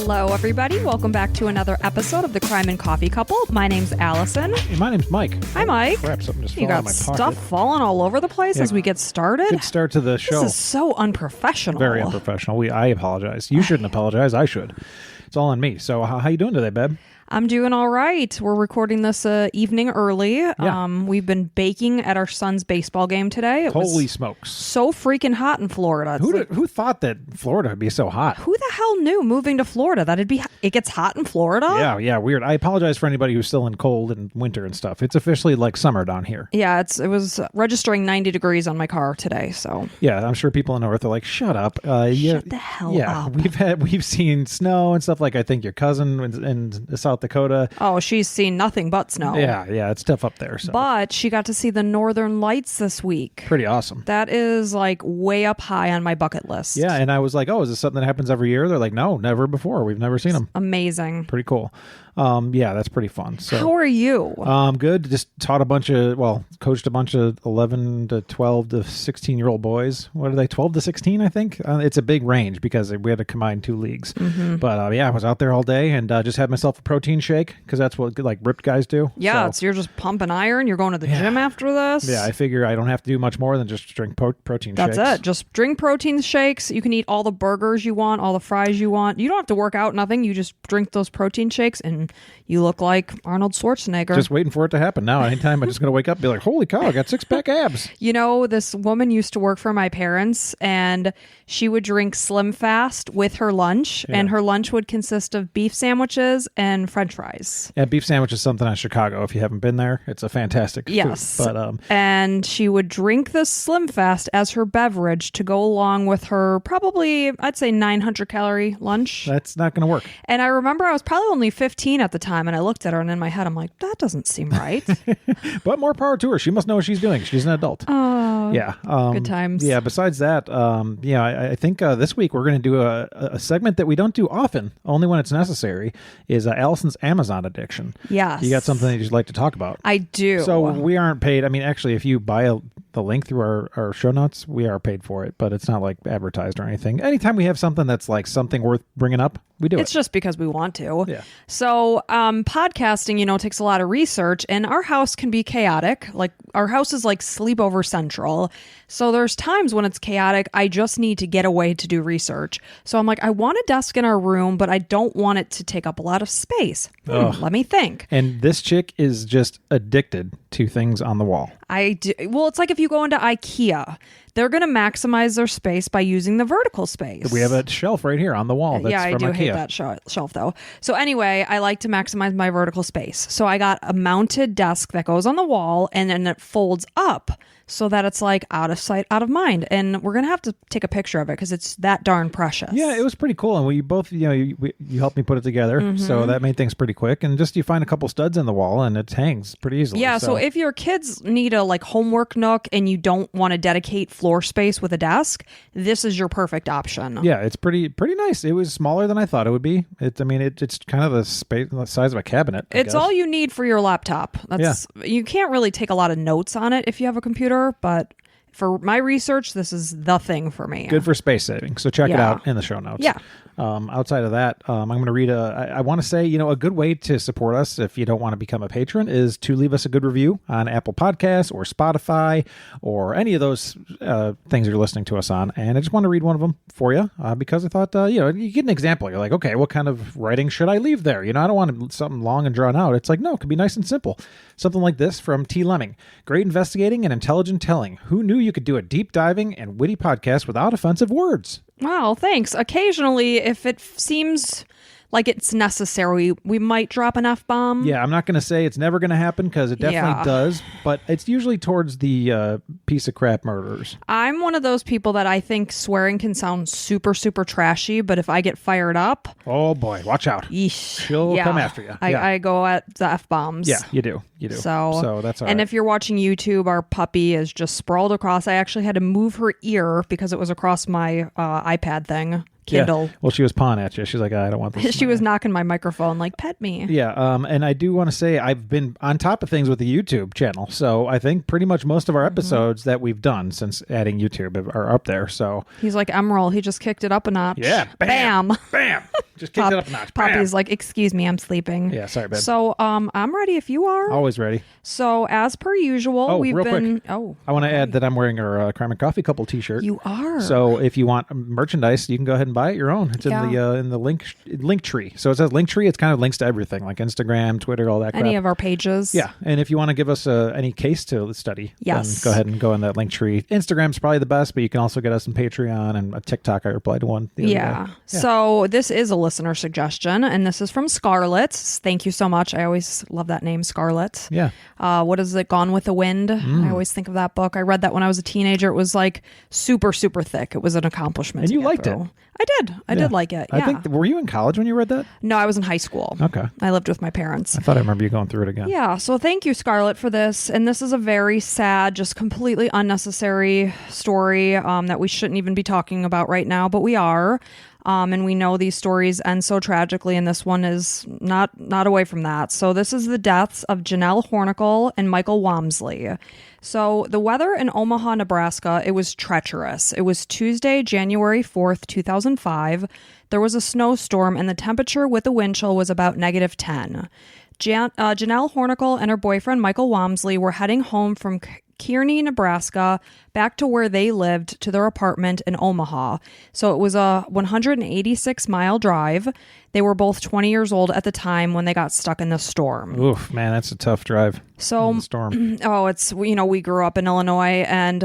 Hello, everybody. Welcome back to another episode of the Crime and Coffee Couple. My name's Allison. Hey, my name's Mike. Hi, Mike. Crap, something just You fell out got of my stuff pocket. falling all over the place as we get started. Good start to the show. This is so unprofessional. Very unprofessional. I apologize. You shouldn't apologize. I should. It's all on me. So how you doing today, babe? I'm doing all right. We're recording this evening early. Yeah. We've been baking at our son's baseball game today. It Holy was smokes. so freaking hot in Florida. It's Who thought that Florida would be so hot? who the hell knew moving to Florida that it gets hot in Florida? Yeah, weird. I apologize for anybody who's still in cold and winter and stuff. It's officially like summer down here. Yeah, it was registering 90 degrees on my car today, so. Yeah, I'm sure people in the north are like, shut up. Shut the hell up. We've seen snow and stuff, like I think your cousin in South Dakota. Oh, she's seen nothing but snow. Yeah, it's tough up there. So. But she got to see the Northern Lights this week. Pretty awesome. That is like way up high on my bucket list. Yeah, and I was like, oh, is this something that happens every year? They're like, no, never before. We've never seen them. Amazing. Pretty cool. Yeah, that's pretty fun. So, how are you? Good. Just coached a bunch of 11 to 12 to 16-year-old boys. What are they, 12 to 16, I think? It's a big range because we had to combine two leagues. Mm-hmm. But I was out there all day and just had myself a protein shake because that's what like ripped guys do. Yeah, So, you're just pumping iron. You're going to the gym after this. yeah, I figure I don't have to do much more than just drink protein shakes. That's it. Just drink protein shakes. You can eat all the burgers you want, all the fries you want. You don't have to work out, nothing. You just drink those protein shakes and you look like Arnold Schwarzenegger. Just waiting for it to happen now. Anytime I'm just going to wake up and be like, holy cow, I got six-pack abs. You know, this woman used to work for my parents, and she would drink Slim Fast with her lunch, and her lunch would consist of beef sandwiches and French fries. Yeah, beef sandwich is something on Chicago. If you haven't been there, it's a fantastic Yes. food. But and she would drink this Slim Fast as her beverage to go along with her probably, I'd say, 900-calorie lunch. that's not going to work. And I remember I was probably only 15 at the time, and I looked at her, and in my head, I'm like, that doesn't seem right. But more power to her. She must know what she's doing. She's an adult. Oh, yeah. good times. Yeah, besides that, I think this week we're going to do a segment that we don't do often, only when it's necessary, is Allison's Amazon addiction. Yes. You got something that you'd like to talk about? I do. So we aren't paid. I mean, actually, if you buy the link through our show notes, we are paid for it, but it's not like advertised or anything. Anytime we have something that's like something worth bringing up, we do It's just because we want to. Yeah. So podcasting, takes a lot of research, and our house can be chaotic. Like our house is like sleepover central. So there's times when it's chaotic. I just need to get away to do research. So I'm like, I want a desk in our room, but I don't want it to take up a lot of space. Let me think. And this chick is just addicted to things on the wall. I do. Well, it's like if you go into IKEA, they're going to maximize their space by using the vertical space. We have a shelf right here on the wall. That's I from do IKEA. hate that shelf though. So anyway, I like to maximize my vertical space. So I got a mounted desk that goes on the wall and then it folds up so that it's like out of sight, out of mind. And we're going to have to take a picture of it because it's that darn precious. Yeah, it was pretty cool. And we both, you helped me put it together. So that made things pretty quick. And just you find a couple studs in the wall and it hangs pretty easily. Yeah, so if your kids need a like homework nook and you don't want to dedicate floor space with a desk, this is your perfect option. Yeah, it's pretty nice. It was smaller than I thought it would be. It's kind of the size of a cabinet. It's all you need for your laptop. You can't really take a lot of notes on it if you have a computer, but for my research, this is the thing for me. Good for space saving. So check it out in the show notes. Yeah. Outside of that, I'm going to read I want to say, a good way to support us if you don't want to become a patron is to leave us a good review on Apple Podcasts or Spotify or any of those things you're listening to us on. And I just want to read one of them for you because I thought, you get an example. You're like, okay, what kind of writing should I leave there? I don't want something long and drawn out. It's like, no, it could be nice and simple. Something like this from T. Lemming. Great investigating and intelligent telling. Who knew you could do a deep diving and witty podcast without offensive words? Wow, thanks. Occasionally, if it seems like it's necessary, we might drop an F-bomb. Yeah, I'm not going to say it's never going to happen because it definitely does, but it's usually towards the piece of crap murderers. I'm one of those people that I think swearing can sound super, super trashy, but if I get fired up... Oh boy, watch out. Yeesh. She'll come after you. I go at the F-bombs. Yeah, you do. So that's all right. And if you're watching YouTube, our puppy is just sprawled across. I actually had to move her ear because it was across my iPad thing. Kindle. Yeah. Well, she was pawing at you. She's like, I don't want this. She was knocking my microphone like, pet me. Yeah. And I do want to say I've been on top of things with the YouTube channel. So I think pretty much most of our episodes that we've done since adding YouTube are up there. So he's like Emerald. He just kicked it up a notch. Yeah. Bam. Bam. Just kicked it up a notch. Poppy's like, excuse me, I'm sleeping. Yeah, sorry, babe. So I'm ready if you are. Always ready. So as per usual, we've real been. Quick. Oh, I want to add that I'm wearing our Crime and Coffee Couple T-shirt. you are. So if you want merchandise, you can go ahead and buy it your own. It's in the link tree. So it says link tree. It's kind of links to everything, like Instagram, Twitter, all that. Any crap. of our pages. Yeah, and if you want to give us any case to study, then go ahead and go in that link tree. Instagram's probably the best, but you can also get us on Patreon and a TikTok. I replied to one the other day. So this is a listener suggestion, and this is from Scarlett. Thank you so much. I always love that name, Scarlett. Yeah. What is it? Gone with the Wind. I always think of that book. I read that when I was a teenager. It was like super, super thick. It was an accomplishment. And you liked it. I did. I did like it. Yeah. I think. Were you in college when you read that? No, I was in high school. Okay. I lived with my parents. I thought I remember you going through it again. Yeah. So thank you, Scarlett, for this. And this is a very sad, just completely unnecessary story that we shouldn't even be talking about right now, but we are. And we know these stories end so tragically, and this one is not away from that. So this is the deaths of Janelle Hornickle and Michael Wamsley. So the weather in Omaha, Nebraska, it was treacherous. It was Tuesday, January 4th, 2005. There was a snowstorm, and the temperature with the wind chill was about -10. Janelle Hornickle and her boyfriend, Michael Wamsley, were heading home from Kearney, Nebraska, back to where they lived to their apartment in Omaha. So it was a 186-mile drive. They were both 20 years old at the time when they got stuck in the storm. Oof, man, that's a tough drive. So, storm. It's, we grew up in Illinois, and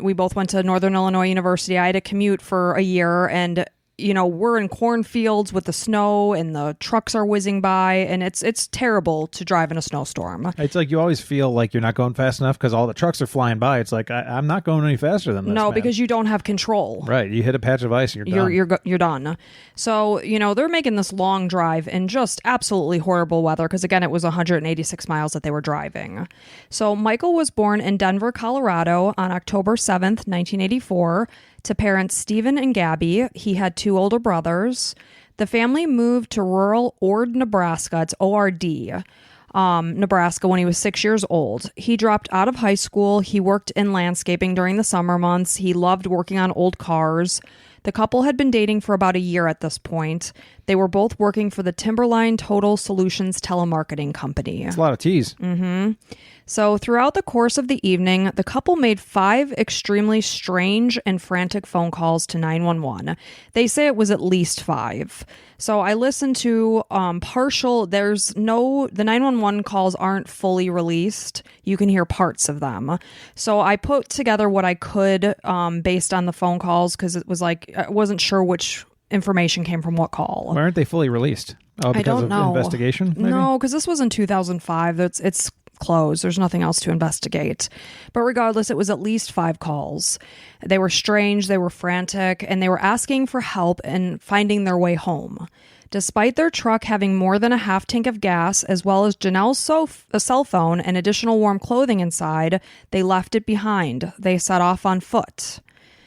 we both went to Northern Illinois University. I had to commute for a year, and we're in cornfields with the snow and the trucks are whizzing by, and it's terrible to drive in a snowstorm. It's like you always feel like you're not going fast enough because all the trucks are flying by. It's like, I'm not going any faster than this. No, man. because you don't have control. Right. You hit a patch of ice and you're done. You're done. So, they're making this long drive in just absolutely horrible weather because, again, it was 186 miles that they were driving. So Michael was born in Denver, Colorado on October 7th, 1984. To parents Stephen and Gabby. He had 2 older brothers. The family moved to rural Ord, Nebraska. It's O-R-D, Nebraska, when he was 6 years old. He dropped out of high school. He worked in landscaping during the summer months. He loved working on old cars. The couple had been dating for about a year at this point. They were both working for the Timberline Total Solutions telemarketing company. It's a lot of T's. Mm-hmm. So throughout the course of the evening, the couple made 5 extremely strange and frantic phone calls to 911. They say it was at least 5. So I listened to the 911 calls aren't fully released. You can hear parts of them. So I put together what I could based on the phone calls because it was like, I wasn't sure which information came from what call. Why aren't they fully released? Oh, because I don't know. Investigation? Maybe? No, because this was in 2005. It's closed. There's nothing else to investigate. But regardless, it was at least 5 calls. They were strange, they were frantic, and they were asking for help and finding their way home. Despite their truck having more than a half tank of gas, as well as Janelle's cell phone and additional warm clothing inside, they left it behind. They set off on foot.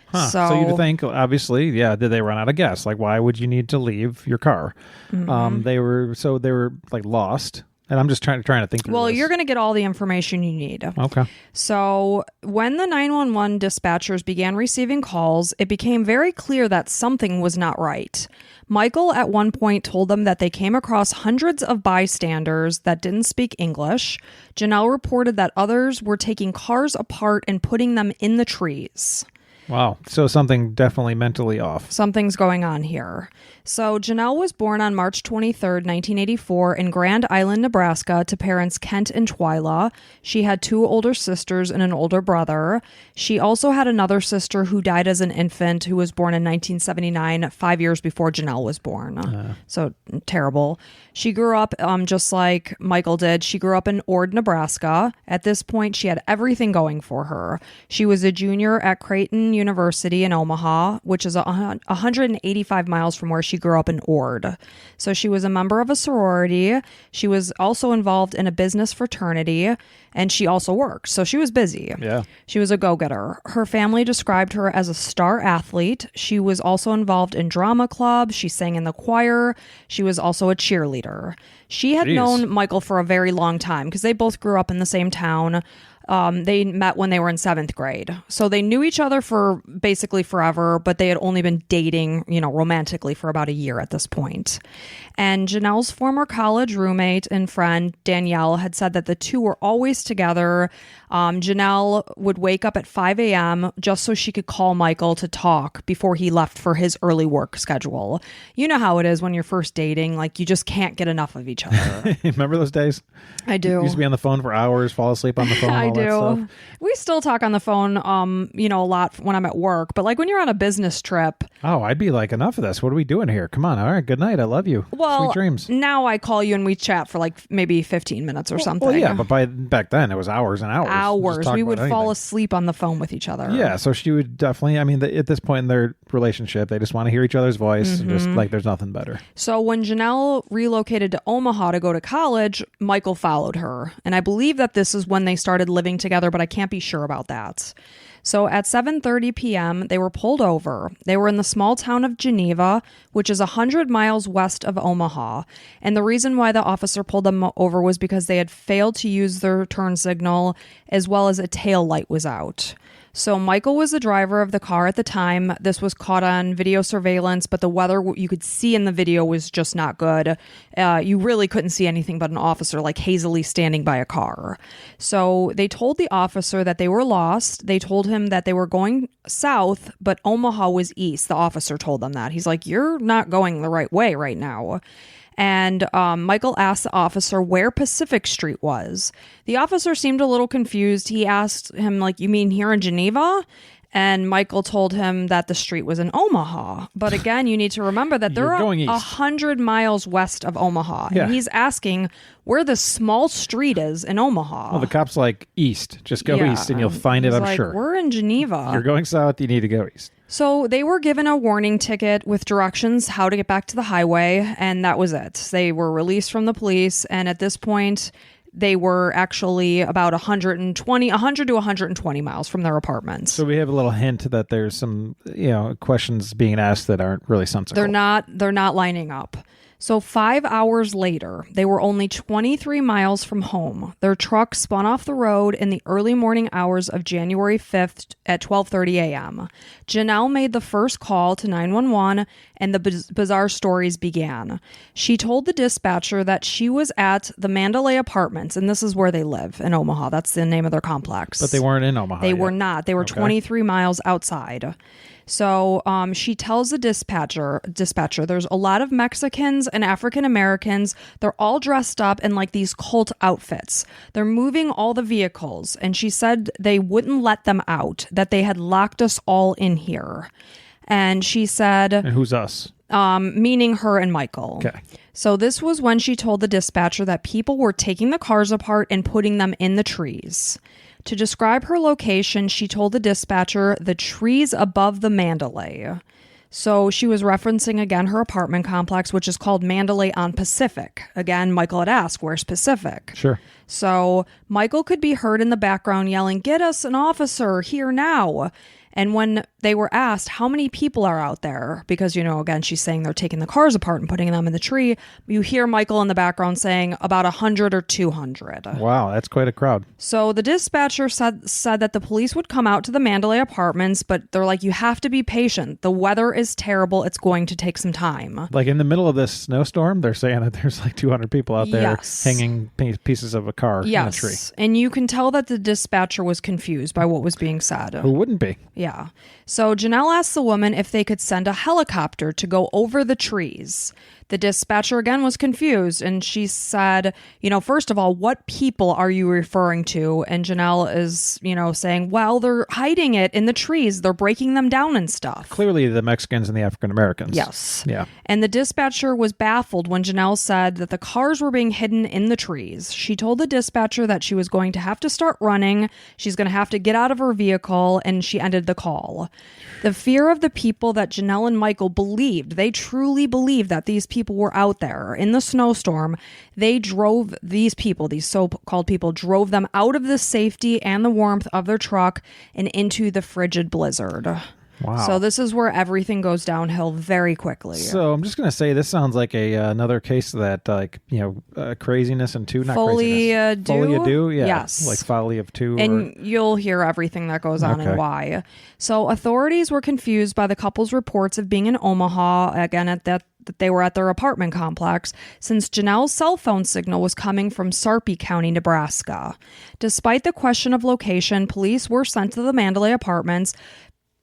Huh. So you'd think, obviously, did they run out of gas? Like, why would you need to leave your car? Mm-hmm. They were like lost. And I'm just trying to think through Well, this. you're going to get all the information you need. Okay. So when the 911 dispatchers began receiving calls, it became very clear that something was not right. Michael at one point told them that they came across hundreds of bystanders that didn't speak English. Janelle reported that others were taking cars apart and putting them in the trees. Wow. So something definitely mentally off. Something's going on here. So Janelle was born on March 23rd, 1984 in Grand Island, Nebraska to parents Kent and Twyla. She had 2 older sisters and an older brother. She also had another sister who died as an infant who was born in 1979, 5 years before Janelle was born. So terrible. She grew up just like Michael did. She grew up in Ord, Nebraska. At this point, she had everything going for her. She was a junior at Creighton University in Omaha, which is 185 miles from where she grew up in Ord. So she was a member of a sorority. She was also involved in a business fraternity, and she also worked. So she was busy. Yeah. She was a go-getter. Her family described her as a star athlete. She was also involved in drama club. She sang in the choir. She was also a cheerleader. She had known Michael for a very long time because they both grew up in the same town. They met when they were in 7th grade. So they knew each other for basically forever, but they had only been dating, romantically for about a year at this point. And Janelle's former college roommate and friend, Danielle, had said that the two were always together. Janelle would wake up at 5 a.m. just so she could call Michael to talk before he left for his early work schedule. You know how it is when you're first dating, like you just can't get enough of each other. Remember those days? I do. You used to be on the phone for hours, fall asleep on the phone. I all do. That stuff. We still talk on the phone, a lot when I'm at work, but like when you're on a business trip. Oh, I'd be like, enough of this. What are we doing here? Come on. All right. Good night. I love you. Well, sweet dreams. Now I call you and we chat for like maybe 15 minutes or something. Well, yeah, but back then it was hours and hours. We would fall asleep on the phone with each other. Yeah, so she would definitely, at this point in their relationship, they just want to hear each other's voice and just like there's nothing better. So when Janelle relocated to Omaha to go to college, Michael followed her. And I believe that this is when they started living together, but I can't be sure about that. So at 7:30 p.m., they were pulled over. They were in the small town of Geneva, which is 100 miles west of Omaha. And the reason why the officer pulled them over was because they had failed to use their turn signal, as well as a tail light was out. So Michael was the driver of the car at the time. This was caught on video surveillance, but the weather you could see in the video was just not good. You really couldn't see anything but an officer like hazily standing by a car. So they told the officer that they were lost. They told him that they were going south, but Omaha was east. The officer told them that. He's like, you're not going the right way right now. And Michael asked the officer where Pacific Street was. The officer seemed a little confused. He asked him, like, you mean here in Geneva? And Michael told him that the street was in Omaha. But again, you need to remember that they're 100 miles west of Omaha. Yeah. And he's asking where the small street is in Omaha. Well, the cop's like, east. Just go east and you'll find it, I'm sure. We're in Geneva. You're going south, you need to go east. So they were given a warning ticket with directions how to get back to the highway, and that was it. They were released from the police, and at this point, they were actually about 100 to 120 miles from their apartments. So we have a little hint that there's some, questions being asked that aren't really sensible. They're not lining up. So 5 hours later, they were only 23 miles from home. Their truck spun off the road in the early morning hours of January 5th at 12:30 a.m. Janelle made the first call to 911, and the bizarre stories began. She told the dispatcher that she was at the Mandalay Apartments, and this is where they live in Omaha. That's the name of their complex. But they weren't in Omaha They yet. were not. They were 23 miles outside. So she tells the dispatcher, there's a lot of Mexicans and African Americans. They're all dressed up in like these cult outfits. They're moving all the vehicles. And she said they wouldn't let them out, that they had locked us all in here. And she said... And who's us? Meaning her and Michael. Okay. So this was when she told the dispatcher that people were taking the cars apart and putting them in the trees. To describe her location, she told the dispatcher the trees above the Mandalay. So she was referencing again her apartment complex, which is called Mandalay on Pacific. Again, Michael had asked, where's Pacific? Sure. So Michael could be heard in the background yelling, get us an officer here now. And when they were asked how many people are out there, because, again, she's saying they're taking the cars apart and putting them in the tree, you hear Michael in the background saying about 100 or 200. Wow, that's quite a crowd. So the dispatcher said that the police would come out to the Mandalay Apartments, but they're like, you have to be patient. The weather is terrible. It's going to take some time. Like in the middle of this snowstorm, they're saying that there's like 200 people out there Yes. hanging pieces of a car in a tree. And you can tell that the dispatcher was confused by what was being said. Who wouldn't be? Yeah. So Janelle asked the woman if they could send a helicopter to go over the trees. The dispatcher again was confused, and she said, first of all, what people are you referring to? And Janelle is, saying, well, they're hiding it in the trees. They're breaking them down and stuff. Clearly the Mexicans and the African Americans. Yes. Yeah. And the dispatcher was baffled when Janelle said that the cars were being hidden in the trees. She told the dispatcher that she was going to have to start running. She's going to have to get out of her vehicle, and she ended the call. The fear of the people that Janelle and Michael believed, they truly believed that these people were out there in the snowstorm. They drove these people, these so-called people, drove them out of the safety and the warmth of their truck and into the frigid blizzard. Wow. So this is where everything goes downhill very quickly. So I'm just going to say this sounds like another case that craziness and two, not Folie craziness. à deux? Folie à deux? Yeah. Yes. Like folly of two. And you'll hear everything that goes on and why. So authorities were confused by the couple's reports of being in Omaha, again, that they were at their apartment complex, since Janelle's cell phone signal was coming from Sarpy County, Nebraska. Despite the question of location, police were sent to the Mandalay apartments.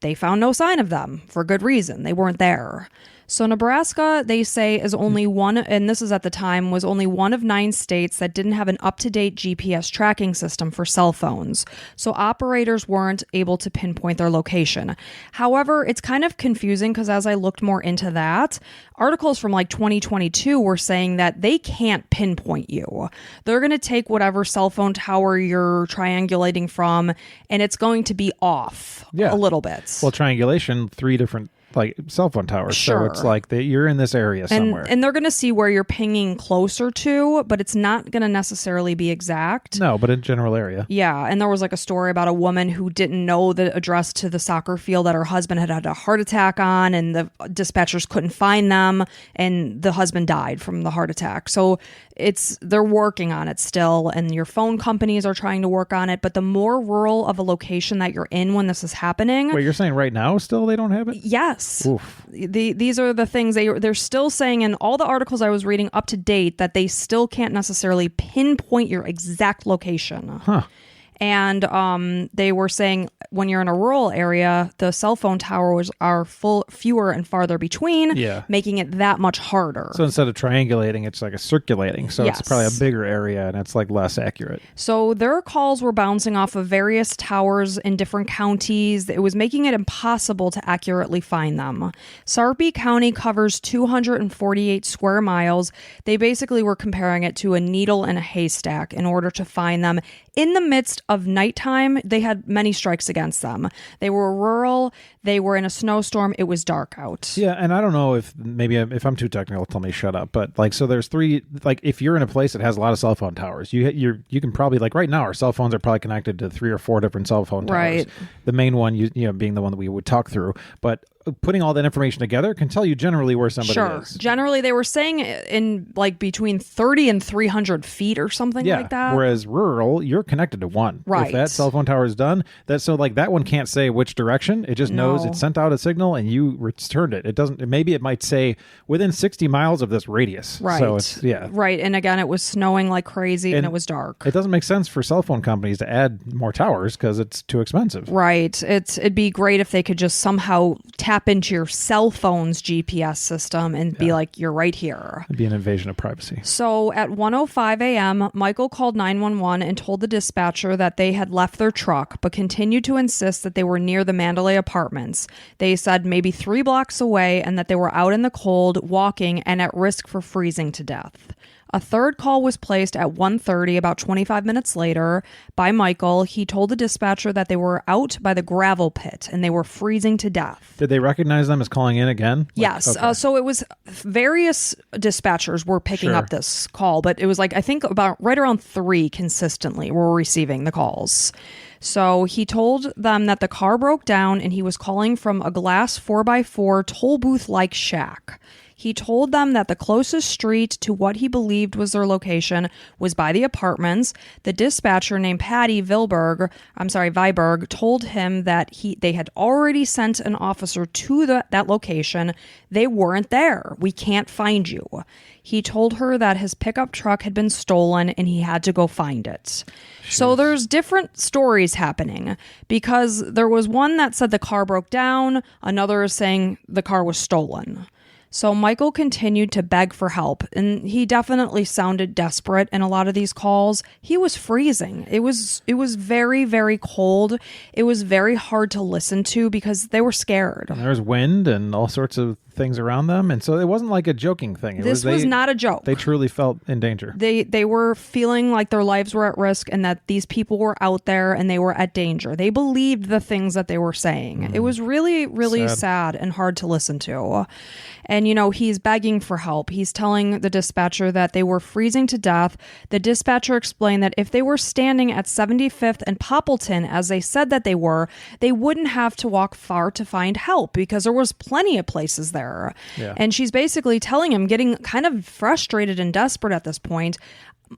They found no sign of them, for good reason. They weren't there. So Nebraska, they say, is only one, and this is at the time, was only one of 9 states that didn't have an up-to-date GPS tracking system for cell phones. So operators weren't able to pinpoint their location. However, it's kind of confusing because as I looked more into that, articles from like 2022 were saying that they can't pinpoint you. They're going to take whatever cell phone tower you're triangulating from, and it's going to be off a little bit. Well, triangulation, 3 different cell phone towers. Sure. So it's like you're in this area somewhere. And they're going to see where you're pinging closer to, but it's not going to necessarily be exact. No, but in general area. Yeah. And there was like a story about a woman who didn't know the address to the soccer field that her husband had had a heart attack on, and the dispatchers couldn't find them, and the husband died from the heart attack. So they're working on it still, and your phone companies are trying to work on it. But the more rural of a location that you're in when this is happening. Wait, you're saying right now still they don't have it? Yes. Oof. These are the things they're still saying in all the articles I was reading up to date, that they still can't necessarily pinpoint your exact location. Huh. And they were saying when you're in a rural area, the cell phone towers are fewer and farther between, making it that much harder. So instead of triangulating, it's like a circulating. So Yes. it's probably a bigger area, and it's like less accurate. So their calls were bouncing off of various towers in different counties. It was making it impossible to accurately find them. Sarpy County covers 248 square miles. They basically were comparing it to a needle in a haystack in order to find them. In the midst of nighttime, they had many strikes against them. They were rural. They were in a snowstorm. It was dark out. Yeah, and I don't know if I'm too technical, tell me to shut up. But so there's 3. If you're in a place that has a lot of cell phone towers, you can probably right now our cell phones are probably connected to 3 or 4 different cell phone towers. Right. The main one, being the one that we would talk through, but putting all that information together can tell you generally where somebody is. Generally, they were saying in between 30 and 300 feet or something like that. Whereas rural, you're connected to one. Right. If that cell phone tower is done, that one can't say which direction. It just knows it sent out a signal and you returned it. It doesn't. Maybe it might say within 60 miles of this radius. Right. So it's Right. And again, it was snowing like crazy and it was dark. It doesn't make sense for cell phone companies to add more towers because it's too expensive. Right. It'd be great if they could just somehow tap into your cell phone's GPS system and be like, you're right here. It'd be an invasion of privacy. So at 1:05 a.m., Michael called 911 and told the dispatcher that they had left their truck, but continued to insist that they were near the Mandalay apartments. They said maybe 3 blocks away and that they were out in the cold, walking, and at risk for freezing to death. A third call was placed at 1:30, about 25 minutes later, by Michael. He told the dispatcher that they were out by the gravel pit and they were freezing to death. Did they recognize them as calling in again? Yes. Okay. So it was various dispatchers were picking up this call, but it was I think about right around 3 consistently were receiving the calls. So he told them that the car broke down and he was calling from a glass 4x4 toll booth-like shack. He told them that the closest street to what he believed was their location was by the apartments. The dispatcher named Patty Viberg told him that they had already sent an officer to that location. They weren't there. We can't find you. He told her that his pickup truck had been stolen and he had to go find it. Jeez. So there's different stories happening because there was one that said the car broke down. Another is saying the car was stolen. So Michael continued to beg for help, and he definitely sounded desperate in a lot of these calls. He was freezing. It was very, very cold. It was very hard to listen to because they were scared. And there was wind and all sorts of things around them. And so it wasn't like a joking thing. This was not a joke. They truly felt in danger. They were feeling like their lives were at risk and that these people were out there and they were at danger. They believed the things that they were saying. It was really, really sad and hard to listen to. And, he's begging for help. He's telling the dispatcher that they were freezing to death. The dispatcher explained that if they were standing at 75th and Poppleton, as they said that they were, they wouldn't have to walk far to find help because there was plenty of places there. Yeah. And she's basically telling him, getting kind of frustrated and desperate at this point,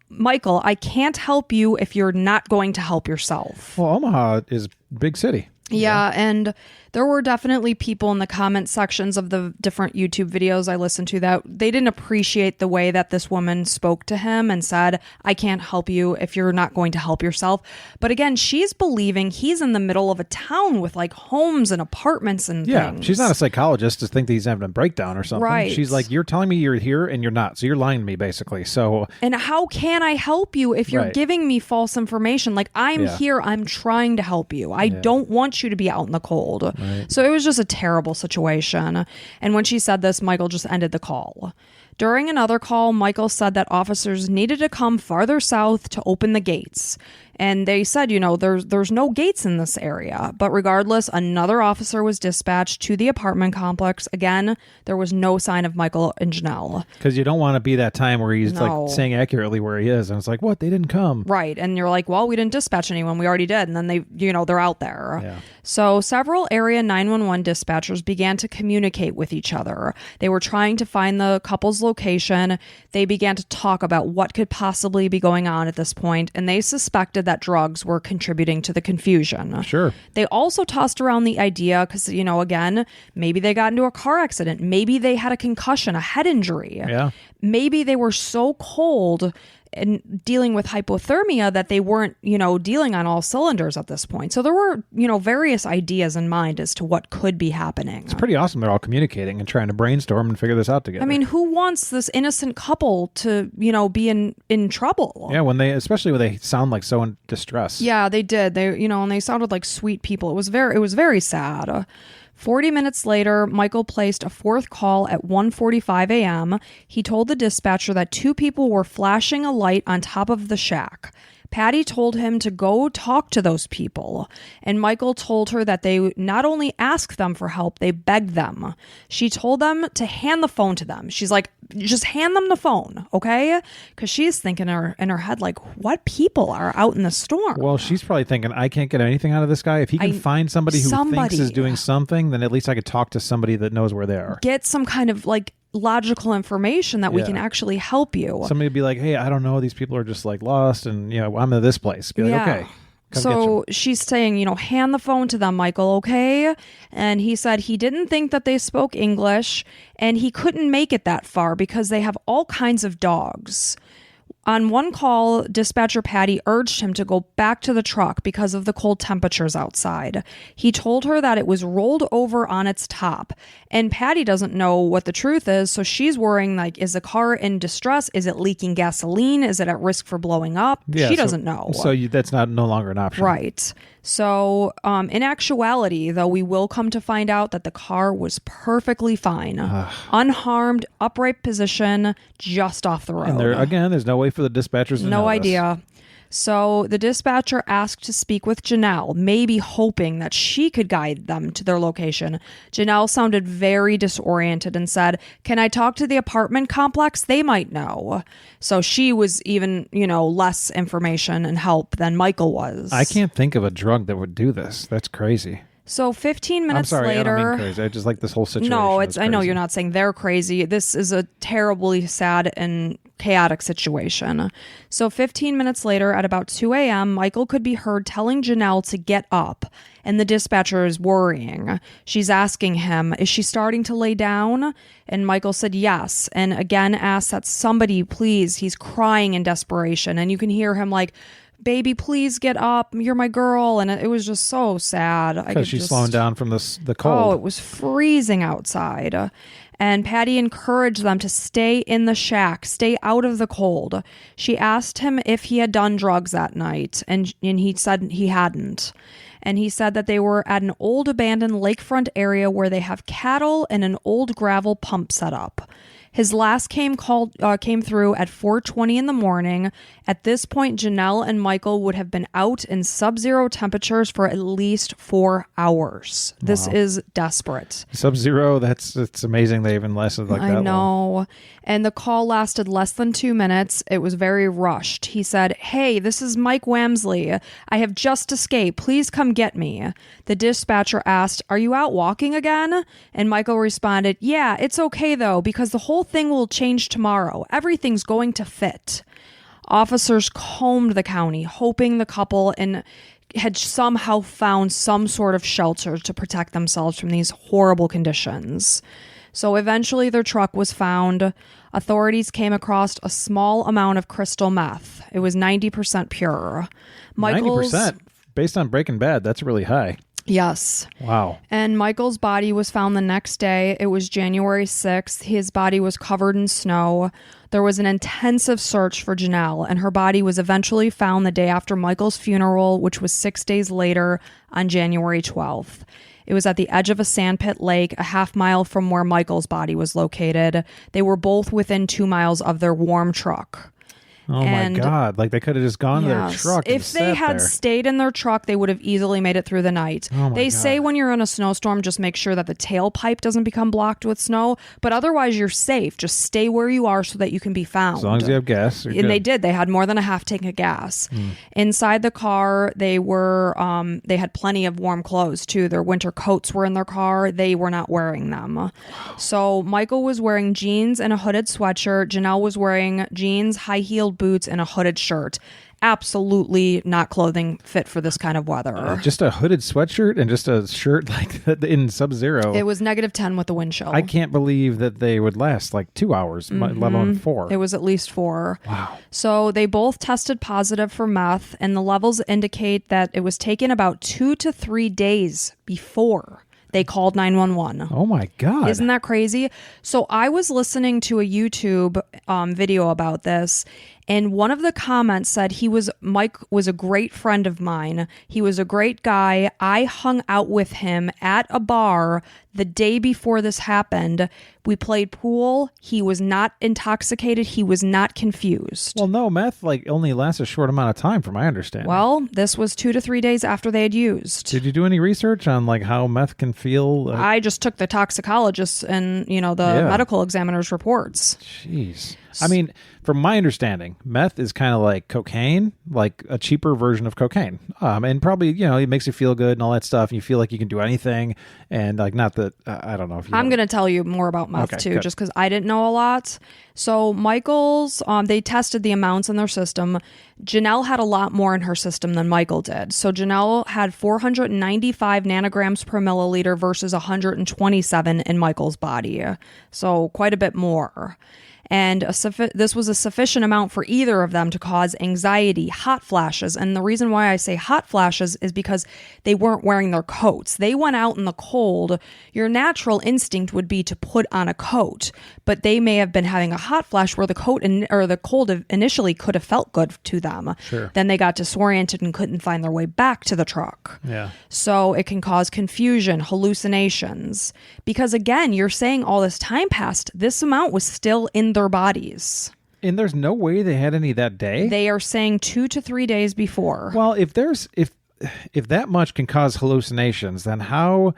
Michael, I can't help you if you're not going to help yourself. Well, Omaha is a big city. Yeah, and there were definitely people in the comment sections of the different YouTube videos I listened to that they didn't appreciate the way that this woman spoke to him and said, I can't help you if you're not going to help yourself. But again, she's believing he's in the middle of a town with like homes and apartments and things. She's not a psychologist to think that he's having a breakdown or something. Right. She's like, you're telling me you're here and you're not. So you're lying to me, basically. So. And how can I help you if you're giving me false information? Like, I'm here. I'm trying to help you. I don't want you to be out in the cold. Right. So it was just a terrible situation. And when she said this, Michael just ended the call. During another call, Michael said that officers needed to come farther south to open the gates. And they said, there's no gates in this area. But regardless, another officer was dispatched to the apartment complex. Again, there was no sign of Michael and Janelle. Because you don't want to be that time where he's like saying accurately where he is. And it's like, what? They didn't come. Right. And you're like, well, we didn't dispatch anyone. We already did. And then they're out there. Yeah. So several area 911 dispatchers began to communicate with each other. They were trying to find the couple's location. They began to talk about what could possibly be going on at this point. And they suspected that drugs were contributing to the confusion. Sure. They also tossed around the idea because, again, maybe they got into a car accident. Maybe they had a concussion, a head injury. Yeah. Maybe they were so cold and dealing with hypothermia that they weren't, dealing on all cylinders at this point. So there were, various ideas in mind as to what could be happening. It's pretty awesome. They're all communicating and trying to brainstorm and figure this out together. I mean, who wants this innocent couple to, be in trouble? Yeah, especially when they sound like so in distress. Yeah, they did. They, and they sounded like sweet people. It was very sad. 40 minutes later, Michael placed a fourth call at 1:45 a.m. He told the dispatcher that two people were flashing a light on top of the shack. Patty told him to go talk to those people, and Michael told her that they not only asked them for help, they begged them. She told them to hand the phone to them. She's like, just hand them the phone, okay? Because she's thinking in her head, like, what people are out in the storm? Well, she's probably thinking, I can't get anything out of this guy. If he can find somebody who thinks is doing something, then at least I could talk to somebody that knows where they are. Get some kind of, logical information that we can actually help you. Somebody would be like, hey, I don't know, these people are just lost and I'm in this place. Be like, okay. So she's saying, hand the phone to them, Michael, okay? And he said he didn't think that they spoke English and he couldn't make it that far because they have all kinds of dogs. On one call, dispatcher Patty urged him to go back to the truck because of the cold temperatures outside. He told her that it was rolled over on its top. And Patty doesn't know what the truth is, so she's worrying, is the car in distress? Is it leaking gasoline? Is it at risk for blowing up? Yeah, she doesn't know. So that's no longer an option. Right. So in actuality, though, we will come to find out that the car was perfectly fine. Unharmed, upright position, just off the road. And there's no way for the dispatchers to know No this. idea. So the dispatcher asked to speak with Janelle, maybe hoping that she could guide them to their location. Janelle sounded very disoriented and said, can I talk to the apartment complex? They might know. So she was even, less information and help than Michael was. I can't think of a drug that would do this. That's crazy. So 15 minutes later... I'm sorry, later... I don't mean crazy. I just like this whole situation. No, I know you're not saying they're crazy. This is a terribly sad and chaotic situation. So 15 minutes later, at about 2 a.m., Michael could be heard telling Janelle to get up, and the dispatcher is worrying. She's asking him, is she starting to lay down? And Michael said yes, and again asked that somebody, please, he's crying in desperation, and you can hear him baby, please get up. You're my girl. And it was just so sad. Because she's slowing down from the cold. Oh, it was freezing outside. And Patty encouraged them to stay in the shack, stay out of the cold. She asked him if he had done drugs that night, and he said he hadn't. And he said that they were at an old abandoned lakefront area where they have cattle and an old gravel pump set up. His last came through at 4:20 in the morning. At this point, Janelle and Michael would have been out in sub-zero temperatures for at least 4 hours. This is desperate. Sub-zero, it's amazing they even lasted like that long. I know. And the call lasted less than 2 minutes. It was very rushed. He said, "Hey, this is Mike Wamsley. I have just escaped. Please come get me." The dispatcher asked, "Are you out walking again?" And Michael responded, "Yeah, it's okay though, because the whole thing will change tomorrow. Everything's going to fit." Officers combed the county, hoping the couple had somehow found some sort of shelter to protect themselves from these horrible conditions. So eventually their truck was found. Authorities came across a small amount of crystal meth. It was 90% pure. 90%? Based on Breaking Bad, that's really high. Yes. Wow. And Michael's body was found the next day. It was January 6th. His body was covered in snow. There was an intensive search for Janelle, and her body was eventually found the day after Michael's funeral, which was 6 days later on January 12th. It was at the edge of a sandpit lake, a half mile from where Michael's body was located. They were both within 2 miles of their warm truck. Oh my God. Like they could have just gone to their truck. If they had stayed in their truck, they would have easily made it through the night. They say when you're in a snowstorm, just make sure that the tailpipe doesn't become blocked with snow. But otherwise, you're safe. Just stay where you are so that you can be found. As long as you have gas. And good. They did. They had more than a half tank of gas. Inside the car, they had plenty of warm clothes too. Their winter coats were in their car. They were not wearing them. So Michael was wearing jeans and a hooded sweatshirt. Janelle was wearing jeans, high-heeled boots, and a hooded shirt. Absolutely not clothing fit for this kind of weather. Just a hooded sweatshirt and just a shirt like that in sub-zero. It was -10 with the wind chill. I can't believe that they would last like 2 hours, let alone 4. It was at least 4. Wow. So they both tested positive for meth, and the levels indicate that it was taken about 2 to 3 days before they called 911. Oh my God. Isn't that crazy? So I was listening to a YouTube video about this, and one of the comments said Mike was a great friend of mine. He was a great guy. I hung out with him at a bar the day before this happened. We played pool. He was not intoxicated. He was not confused. Well, no, meth only lasts a short amount of time from my understanding. Well, this was 2 to 3 days after they had used. Did you do any research on like how meth can feel? I just took the toxicologist and, the medical examiner's reports. Jeez. I mean, from my understanding, meth is kind of like cocaine, like a cheaper version of cocaine. And probably, it makes you feel good and all that stuff. And you feel like you can do anything. And like, not that, I don't know if you I'm going to tell you more about meth too, good. Just because I didn't know a lot. So Michael's, they tested the amounts in their system. Janelle had a lot more in her system than Michael did. So Janelle had 495 nanograms per milliliter versus 127 in Michael's body. So quite a bit more. And this was a sufficient amount for either of them to cause anxiety, hot flashes. And the reason why I say hot flashes is because they weren't wearing their coats. They went out in the cold. Your natural instinct would be to put on a coat, but they may have been having a hot flash where the coat or the cold initially could have felt good to them. Sure. Then they got disoriented and couldn't find their way back to the truck. Yeah. So it can cause confusion, hallucinations. Because again, you're saying all this time passed. This amount was still in their bodies. And there's no way they had any that day? They are saying 2 to 3 days before. Well, if that much can cause hallucinations, then how...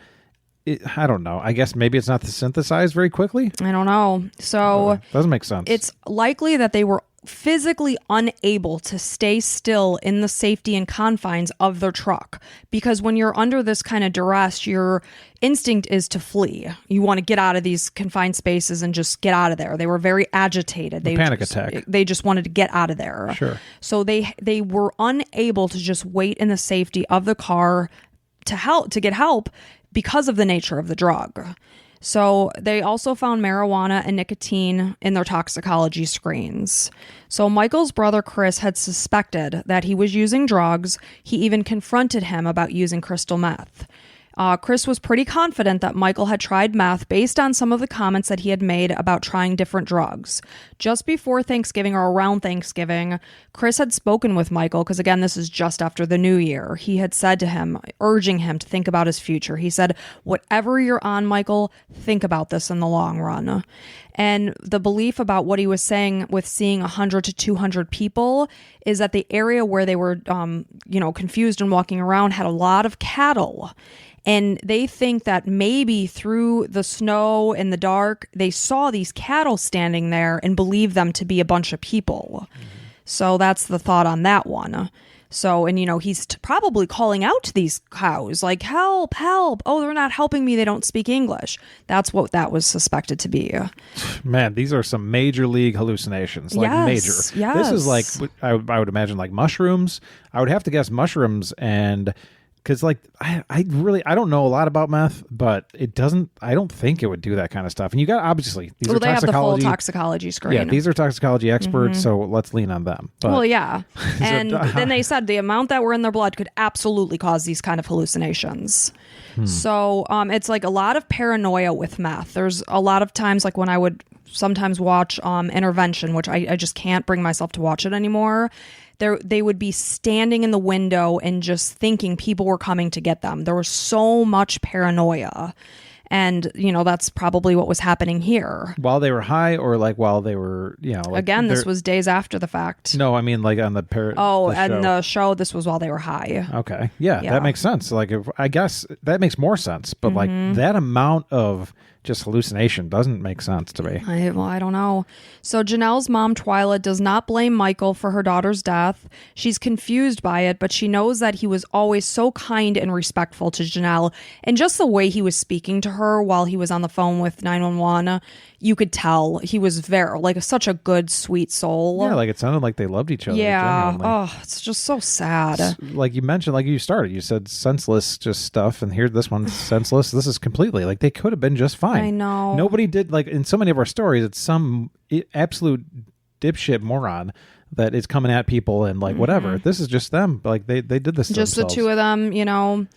I don't know. I guess maybe it's not synthesized very quickly. I don't know. So doesn't make sense. It's likely that they were physically unable to stay still in the safety and confines of their truck, because when you're under this kind of duress, your instinct is to flee. You want to get out of these confined spaces and just get out of there. They were very agitated. Panic attack. They just wanted to get out of there. Sure. So they were unable to just wait in the safety of the car to get help because of the nature of the drug. So they also found marijuana and nicotine in their toxicology screens. So Michael's brother Chris had suspected that he was using drugs. He even confronted him about using crystal meth. Chris was pretty confident that Michael had tried meth based on some of the comments that he had made about trying different drugs. Just before Thanksgiving or around Thanksgiving, Chris had spoken with Michael, because again, this is just after the new year. He had said to him, urging him to think about his future. He said, whatever you're on, Michael, think about this in the long run. And the belief about what he was saying with seeing 100 to 200 people is that the area where they were, confused and walking around had a lot of cattle. And they think that maybe through the snow and the dark, they saw these cattle standing there and believed them to be a bunch of people. Mm-hmm. So that's the thought on that one. So, and he's probably calling out to these cows like, help, help. Oh, they're not helping me. They don't speak English. That's what that was suspected to be. Man, these are some major league hallucinations. Like major. Yes. This is like, I would imagine like mushrooms. I would have to guess mushrooms, and because like I don't know a lot about meth, but I don't think it would do that kind of stuff. And you got, obviously, these are they have the full toxicology. toxicology screen. Yeah, these are toxicology experts, so let's lean on them. But, well, yeah. And then they said the amount that were in their blood could absolutely cause these kind of hallucinations. So it's like a lot of paranoia with meth. There's a lot of times like when I would sometimes watch Intervention, which I just can't bring myself to watch it anymore. They would be standing in the window and just thinking people were coming to get them. There was so much paranoia. And, that's probably what was happening here. While they were high, or like while they were, again, this was days after the fact. No, I mean like on the the show, this was while they were high. Okay. Yeah. That makes sense. Like, I guess that makes more sense. But like that amount of just hallucination doesn't make sense to me. I don't know. So Janelle's mom, Twyla, does not blame Michael for her daughter's death. She's confused by it, but she knows that he was always so kind and respectful to Janelle. And just the way he was speaking to her while he was on the phone with 911, you could tell he was such a good, sweet soul. Yeah, like it sounded like they loved each other. Yeah. Genuinely. Oh, it's just so sad. Like you mentioned, like you said senseless just stuff, and here this one's senseless. This is completely like they could have been just fine. I know. Nobody did, like in so many of our stories, it's some absolute dipshit moron that is coming at people and like whatever. This is just them. Like they did this to just themselves. The two of them,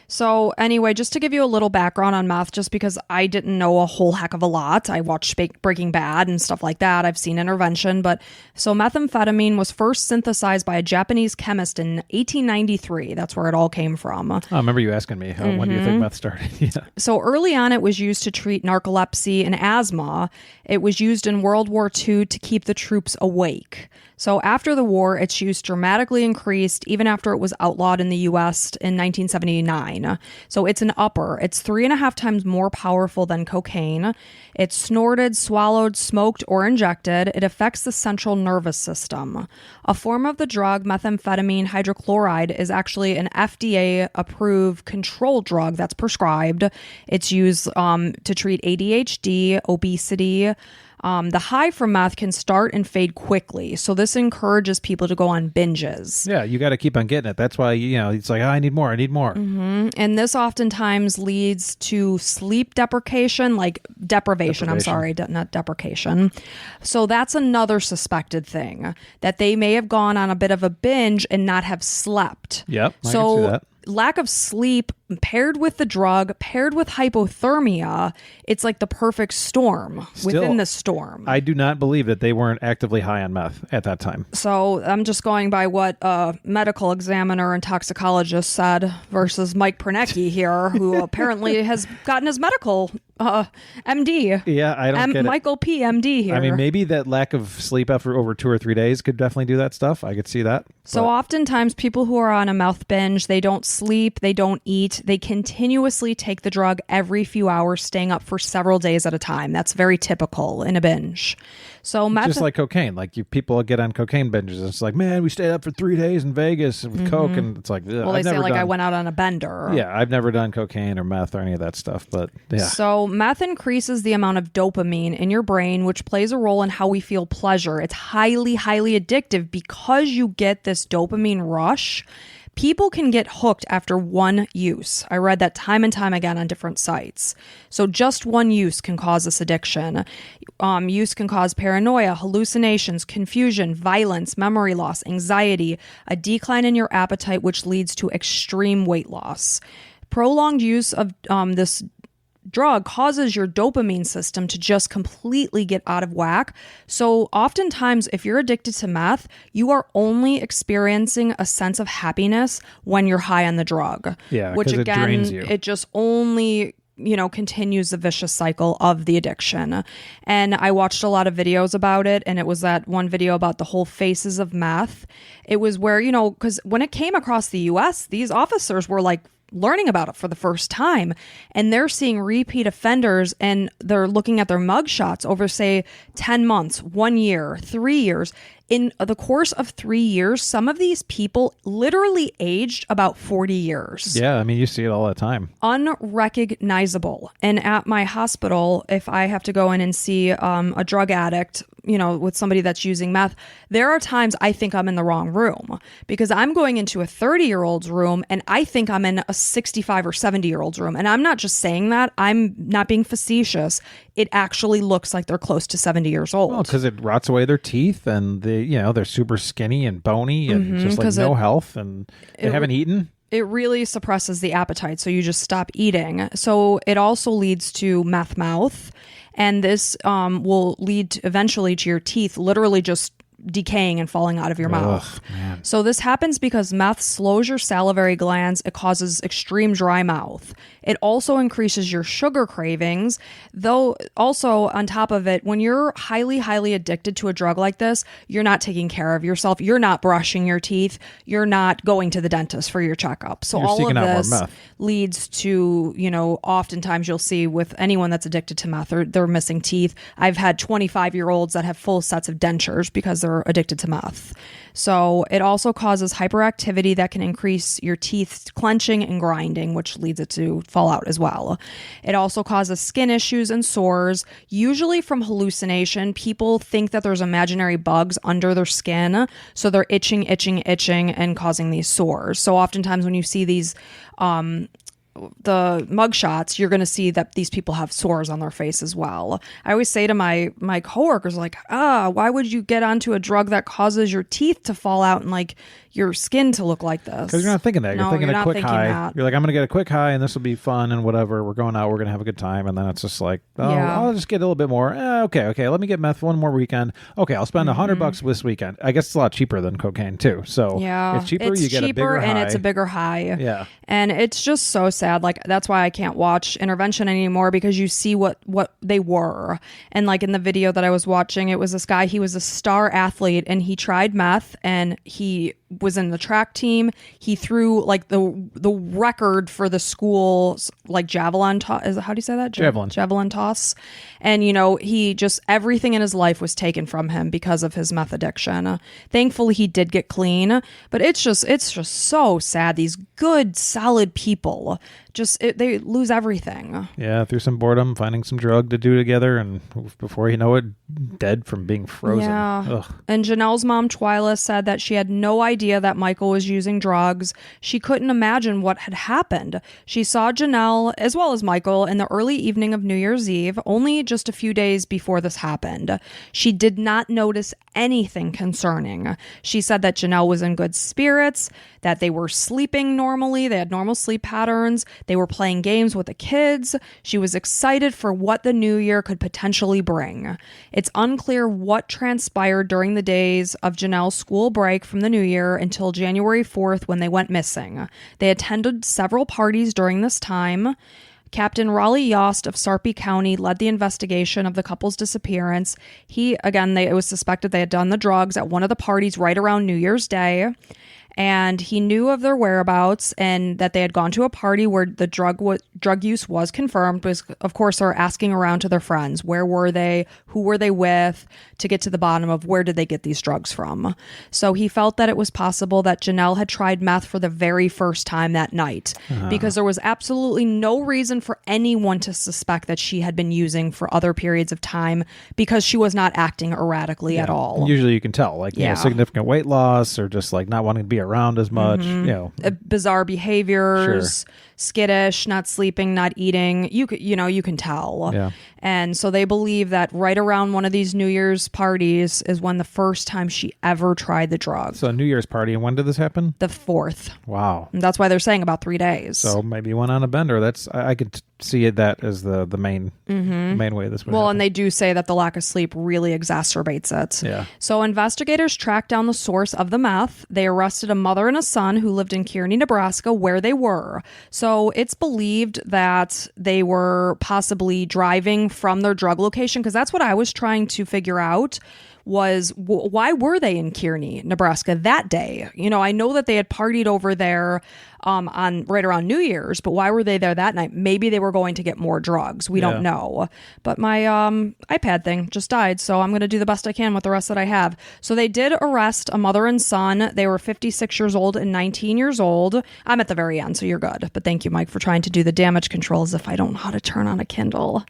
So anyway, just to give you a little background on meth, just because I didn't know a whole heck of a lot. I watched Breaking Bad and stuff like that. I've seen Intervention. But so methamphetamine was first synthesized by a Japanese chemist in 1893. That's where it all came from. I remember you asking me, when do you think meth started? Yeah. So early on, it was used to treat narcolepsy and asthma. It was used in World War II to keep the troops awake. So after the war, its use dramatically increased, even after it was outlawed in the U.S. in 1979. So it's an upper. It's 3.5 times more powerful than cocaine. It's snorted, swallowed, smoked, or injected. It affects the central nervous system. A form of the drug, methamphetamine hydrochloride, is actually an FDA-approved control drug that's prescribed. It's used to treat ADHD, obesity. The high from meth can start and fade quickly. So this encourages people to go on binges. Yeah, you got to keep on getting it. That's why, it's like, I need more. Mm-hmm. And this oftentimes leads to sleep deprivation, I'm sorry, not deprecation. So that's another suspected thing, that they may have gone on a bit of a binge and not have slept. Yep, I can see that. Lack of sleep paired with the drug, paired with hypothermia, it's like the perfect storm within the storm. I do not believe that they weren't actively high on meth at that time. So I'm just going by what a medical examiner and toxicologist said versus Mike Pernecki here, who apparently has gotten his medical MD. Yeah, I don't get it. Michael P. MD here. I mean, maybe that lack of sleep after over 2 or 3 days could definitely do that stuff. I could see that. So oftentimes people who are on a meth binge, they don't sleep, they don't eat, they continuously take the drug every few hours, staying up for several days at a time. That's very typical in a binge. So just like cocaine, like people get on cocaine binges. It's like, man, we stayed up for 3 days in Vegas with coke, and it's like, well, they say like I went out on a bender. Yeah, I've never done cocaine or meth or any of that stuff, but yeah. So meth increases the amount of dopamine in your brain, which plays a role in how we feel pleasure. It's highly, highly addictive because you get this dopamine rush. People can get hooked after one use. I read that time and time again on different sites. So just one use can cause this addiction. Use can cause paranoia, hallucinations, confusion, violence, memory loss, anxiety, a decline in your appetite, which leads to extreme weight loss. Prolonged use of this drug causes your dopamine system to just completely get out of whack. So oftentimes, if you're addicted to meth, you are only experiencing a sense of happiness when you're high on the drug. Yeah, which because again, it drains you. It just only continues the vicious cycle of the addiction. And I watched a lot of videos about it, and it was that one video about the whole faces of meth. It was where, because when it came across the US, these officers were like learning about it for the first time, and they're seeing repeat offenders, and they're looking at their mugshots over, say, 10 months, 1 year, 3 years. In the course of 3 years, some of these people literally aged about 40 years. Yeah, I mean, you see it all the time. Unrecognizable. And at my hospital, if I have to go in and see a drug addict, with somebody that's using meth, there are times I think I'm in the wrong room because I'm going into a 30-year-old's room and I think I'm in a 65 or 70-year-old's room. And I'm not just saying that. I'm not being facetious. It actually looks like they're close to 70 years old. Well, because it rots away their teeth, and they're super skinny and bony and just like no health, and they haven't eaten. It really suppresses the appetite, so you just stop eating. So it also leads to meth mouth, and this will lead eventually to your teeth literally just decaying and falling out of your mouth. Man. So this happens because meth slows your salivary glands. It causes extreme dry mouth. It also increases your sugar cravings, though also on top of it, when you're highly, highly addicted to a drug like this, you're not taking care of yourself. You're not brushing your teeth. You're not going to the dentist for your checkup. So you're all of this meth. leads to, oftentimes you'll see with anyone that's addicted to meth, they're missing teeth. I've had 25-year-olds that have full sets of dentures because they're addicted to meth. So it also causes hyperactivity that can increase your teeth clenching and grinding, which leads it to fall out as well. It also causes skin issues and sores, usually from hallucination. People think that there's imaginary bugs under their skin, so they're itching, and causing these sores. So oftentimes when you see these the mugshots, you're going to see that these people have sores on their face as well. I always say to my coworkers, like, why would you get onto a drug that causes your teeth to fall out and like your skin to look like this? Because you're not thinking that. You're thinking a quick high. That. You're like, I'm going to get a quick high and this will be fun and whatever. We're going out. We're going to have a good time. And then it's just like, I'll just get a little bit more. Okay. Let me get meth one more weekend. Okay. I'll spend $100 this weekend. I guess it's a lot cheaper than cocaine too. So it's cheaper. You get a bigger high. And it's a bigger high. Yeah. And it's just so sad. Like, that's why I can't watch Intervention anymore, because you see what they were. And like in the video that I was watching, it was this guy, he was a star athlete and he tried meth and he was in the track team. He threw like the record for the school's like javelin toss. How do you say that? Javelin toss. And he just, everything in his life was taken from him because of his meth addiction. Thankfully he did get clean, but it's just so sad. These good, solid people they lose everything. Yeah, through some boredom, finding some drug to do together, and before you know it, dead from being frozen. Yeah. Ugh. And Janelle's mom, Twyla, said that she had no idea that Michael was using drugs. She couldn't imagine what had happened. She saw Janelle, as well as Michael, in the early evening of New Year's Eve, only just a few days before this happened. She did not notice anything concerning. She said that Janelle was in good spirits, that they were sleeping normally, they had normal sleep patterns, they were playing games with the kids. She was excited for what the new year could potentially bring. It's unclear what transpired during the days of Janelle's school break from the new year until January 4th when they went missing. They attended several parties during this time. Captain Raleigh Yost of Sarpy County led the investigation of the couple's disappearance. It was suspected they had done the drugs at one of the parties right around New Year's Day. And he knew of their whereabouts and that they had gone to a party where the drug use was confirmed. Because, of course, they're asking around to their friends. Where were they? Who were they with? To get to the bottom of where did they get these drugs from. So he felt that it was possible that Janelle had tried meth for the very first time that night. Because there was absolutely no reason for anyone to suspect that she had been using for other periods of time, because she was not acting erratically at all. Usually you can tell, like, significant weight loss or just like not wanting to be around as much, bizarre behaviors. Sure. skittish, not sleeping, not eating. You can tell. Yeah. And so they believe that right around one of these New Year's parties is when the first time she ever tried the drug. So a New Year's party, and when did this happen? The 4th. Wow. And that's why they're saying about 3 days. So maybe went on a bender. I could see that as the main way this would Well, happen. and they do say that the lack of sleep really exacerbates it. Yeah. So investigators tracked down the source of the meth. They arrested a mother and a son who lived in Kearney, Nebraska, where they were. So it's believed that they were possibly driving from their drug location, because that's what I was trying to figure out was why were they in Kearney, Nebraska that day? I know that they had partied over there on right around New Year's, but why were they there that night? Maybe they were going to get more drugs. We don't know. But my iPad thing just died, so I'm going to do the best I can with the rest that I have. So they did arrest a mother and son. They were 56 years old and 19 years old. I'm at the very end, so you're good. But thank you, Mike, for trying to do the damage control as if I don't know how to turn on a Kindle.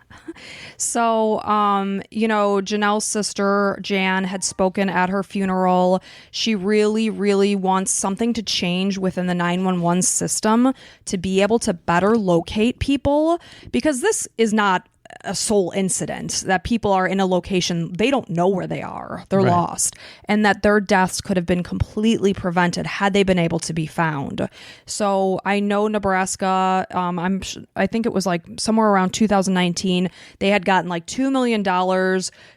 So, Janelle's sister, Jan, had spoken at her funeral. She really, really wants something to change within the 911 system to be able to better locate people, because this is not a sole incident that people are in a location, they don't know where they are, they're lost, and that their deaths could have been completely prevented had they been able to be found. So I know Nebraska, I think it was like somewhere around 2019, they had gotten like $2 million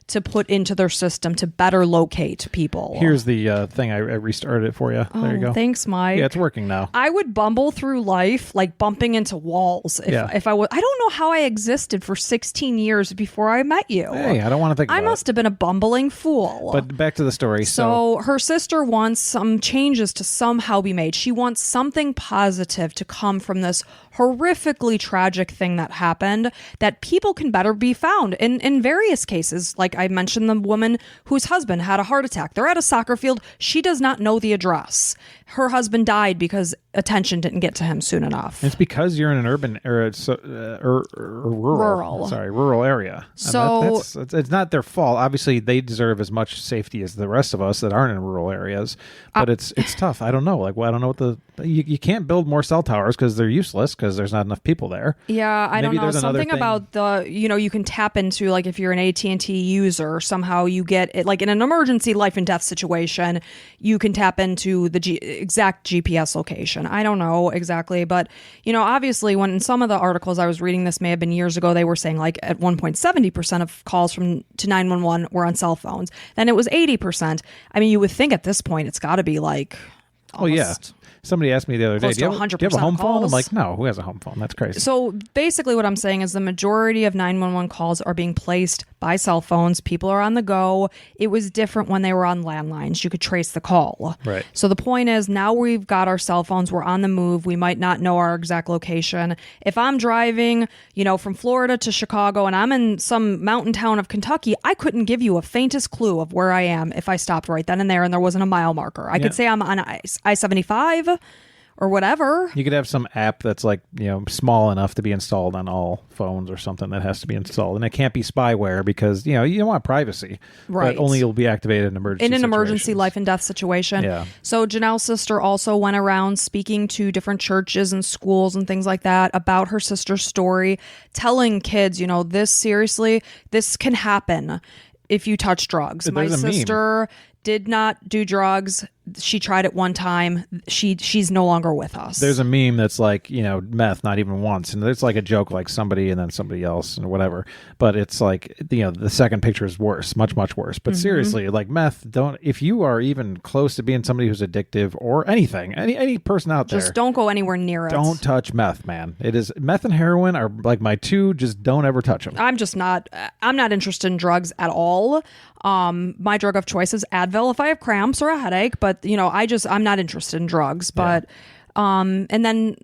to put into their system to better locate people. Here's the thing. I restarted it for you. There you go. Thanks, Mike. Yeah, it's working now. I would bumble through life like bumping into walls if I was. I don't know how I existed for 16 years before I met you. Hey, I don't want to think about it. I must have been a bumbling fool. But back to the story. So her sister wants some changes to somehow be made. She wants something positive to come from this horrifically tragic thing that happened, that people can better be found in various cases. Like I mentioned, the woman whose husband had a heart attack. They're at a soccer field. She does not know the address. Her husband died because attention didn't get to him soon enough. It's because you're in an urban area, rural area. So it's not their fault. Obviously, they deserve as much safety as the rest of us that aren't in rural areas. But it's tough. I don't know. I don't know what you can't build more cell towers because they're useless because there's not enough people there. Yeah, I don't know. Something about you can tap into, like if you're an AT&T user, somehow you get it, like in an emergency life and death situation, you can tap into the exact GPS location. I don't know exactly, but obviously when in some of the articles I was reading, this may have been years ago, they were saying like at 1.70% of calls to 911 were on cell phones. Then it was 80%. I mean, you would think at this point it's got to be like almost Somebody asked me the other day, do you have a home phone? I'm like, no, who has a home phone? That's crazy. So basically what I'm saying is the majority of 911 calls are being placed by cell phones. People are on the go. It was different when they were on landlines. You could trace the call. Right. So the point is now we've got our cell phones. We're on the move. We might not know our exact location. If I'm driving, from Florida to Chicago and I'm in some mountain town of Kentucky, I couldn't give you a faintest clue of where I am if I stopped right then and there and there wasn't a mile marker. I could say I'm on I-75 or whatever. You could have some app that's like, small enough to be installed on all phones or something that has to be installed. And it can't be spyware because, you don't want privacy. Right. But only it'll be activated in emergency life and death situation. Yeah. So Janelle's sister also went around speaking to different churches and schools and things like that about her sister's story, telling kids, this can happen if you touch drugs. My sister did not do drugs. She tried it one time. She's no longer with us. There's a meme that's like, meth, not even once. And it's like a joke, like somebody and then somebody else and whatever. But it's like, the second picture is worse, much, much worse. But seriously, like meth, if you are even close to being somebody who's addictive or anything, any person out there. Just don't go anywhere near it. Don't touch meth, man. It is, meth and heroin are like my two, just don't ever touch them. I'm not interested in drugs at all. My drug of choice is Advil if I have cramps or a headache, but I'm not interested in drugs. But and then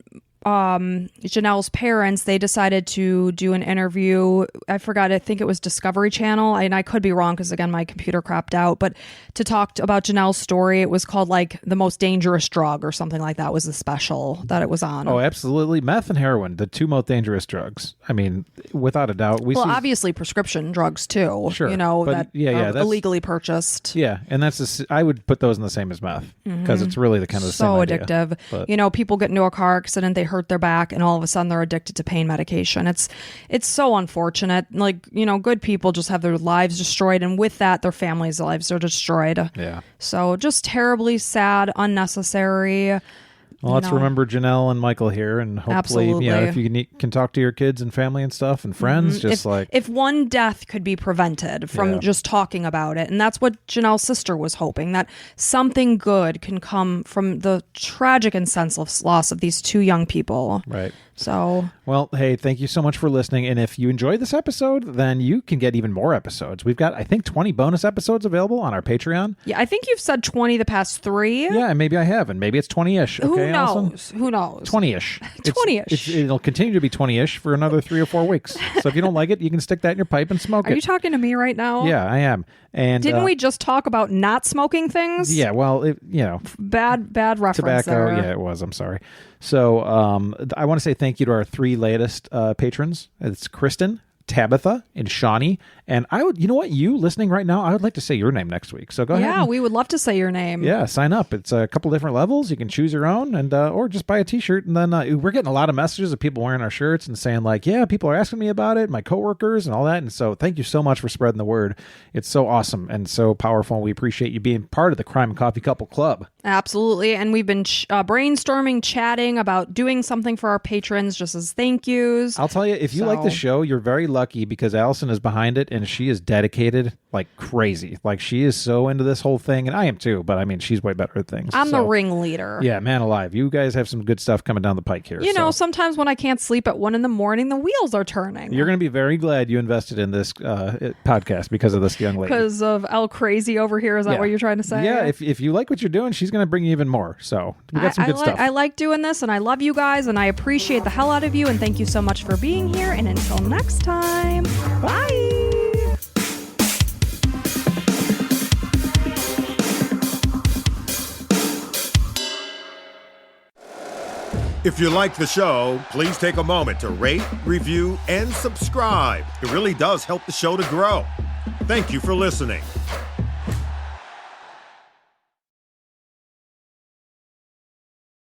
Janelle's parents, they decided to do an interview. I forgot, I think it was Discovery Channel, and I could be wrong because again my computer crapped out, but to talk about Janelle's story. It was called like The Most Dangerous Drug or something like that was the special that it was on. Oh, absolutely. Meth and heroin, the two most dangerous drugs. I mean, without a doubt. Obviously prescription drugs too. Sure. That are illegally purchased. Yeah, and I would put those in the same as meth because it's really the kind of the same idea. So addictive. But, people get into a car accident, they hurt their back, and all of a sudden they're addicted to pain medication. It's so unfortunate. Like, good people just have their lives destroyed, and with that, their families' lives are destroyed. Yeah. So just terribly sad, unnecessary. Well, let's remember Janelle and Michael here, and hopefully, if you can talk to your kids and family and stuff and friends, if one death could be prevented from just talking about it, and that's what Janelle's sister was hoping, that something good can come from the tragic and senseless loss of these two young people. Right. So, well, hey, thank you so much for listening. And if you enjoyed this episode, then you can get even more episodes. We've got, I think, 20 bonus episodes available on our Patreon. Yeah, I think you've said 20 the past 3. Yeah, and maybe I have, and maybe it's 20-ish. Okay, Who knows? Allison? Who knows? 20-ish. 20-ish. It'll continue to be 20-ish for another 3 or 4 weeks. So if you don't like it, you can stick that in your pipe and smoke it. Are you talking to me right now? Yeah, I am. And didn't we just talk about not smoking things? Yeah, well, bad reference. Tobacco. There. Yeah, it was. I'm sorry. So I want to say thank you to our 3 latest patrons. It's Kristen, Tabitha, and Shawnee. And you know what? You listening right now, I would like to say your name next week. So go ahead. Yeah, we would love to say your name. Yeah, sign up. It's a couple different levels. You can choose your own, and or just buy a T-shirt. And then we're getting a lot of messages of people wearing our shirts and saying like, yeah, people are asking me about it, my coworkers and all that. And so thank you so much for spreading the word. It's so awesome and so powerful. We appreciate you being part of the Crime and Coffee Couple Club. Absolutely. And we've been brainstorming, chatting about doing something for our patrons just as thank yous. I'll tell you, if you like the show, you're very lucky because Allison is behind it and she is dedicated like crazy. Like she is so into this whole thing, and I am too, but I mean, she's way better at things. I'm the ringleader. Yeah, man alive. You guys have some good stuff coming down the pike here. You know, sometimes when I can't sleep at 1 a.m, the wheels are turning. You're going to be very glad you invested in this podcast because of this young lady. Because of El Crazy over here. Is that what you're trying to say? Yeah, if you like what you're doing, she's going to bring you even more. So we got some good stuff. I like doing this, and I love you guys, and I appreciate the hell out of you, and thank you so much for being here, and until next time, bye. If you like the show, please take a moment to rate, review, and subscribe. It really does help the show to grow. Thank you for listening.